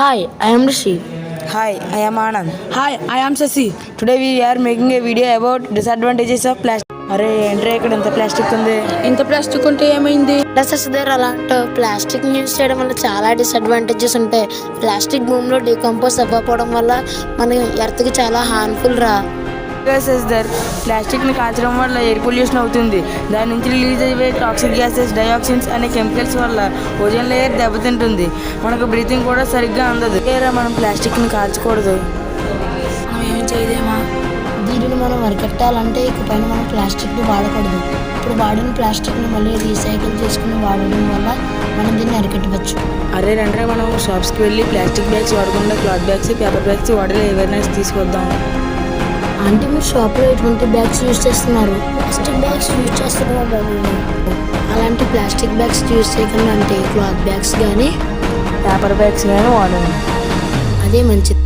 Hi, I am Rishi. Hi, I am Anand. Hi, I am Sasi. Today we are making a video about disadvantages of plastic. అరే ఏంట్రా ఇక్కడ ఎంత plastic ఉంది. ఇంత plastic ఉంటే ఏమైంది? అలాంటి ప్లాస్టిక్ యూజ్ చేయడం వల్ల చాలా డిసడ్వాంటేజెస్ ఉంటాయి. ప్లాస్టిక్ భూమిలో డీకంపోజ్ అవ్వకపోవడం వల్ల మన ఎర్త్కి చాలా హార్మ్ఫుల్ రా. ప్లాస్టిక్ని కాల్చడం వల్ల ఎయిర్ పొల్యూషన్ అవుతుంది. దాని నుంచి రిలీజ్ అయ్యే టాక్సిక్ గ్యాసెస్, డయాక్సిన్స్ అనే కెమికల్స్ వల్ల ఓజోన్ లేయర్ దెబ్బతింటుంది. మనకు బ్రీతింగ్ కూడా సరిగ్గా అందదు. మనం ప్లాస్టిక్ని కాల్చకూడదు. మనం ఏం చేయలేమా? దీనిని మనం అరికట్టాలంటే ఇకపైన మనం ప్లాస్టిక్ని వాడకూడదు. ఇప్పుడు వాడిన ప్లాస్టిక్ని మళ్ళీ రీసైకిల్ చేసుకుని వాడడం వల్ల మనం దీన్ని అరికట్టవచ్చు. అరే రండ్రా మనం షాప్స్కి వెళ్ళి ప్లాస్టిక్ బ్యాగ్స్ వాడకుండా క్లాత్ బ్యాగ్స్, పేపర్ బ్యాగ్స్ వాడే అవేర్నెస్ తీసుకొద్దాం. అంటే మీరు షాప్లో ఎటువంటి బ్యాగ్స్ యూజ్ చేస్తున్నారు? ప్లాస్టిక్ బ్యాగ్స్ యూజ్ చేస్తున్నారు. అలాంటి ప్లాస్టిక్ బ్యాగ్స్ యూజ్ చేయకుండా అంటే క్లాత్ బ్యాగ్స్ కానీ పేపర్ బ్యాగ్స్ కానీ వాడండి. అదే మంచిది.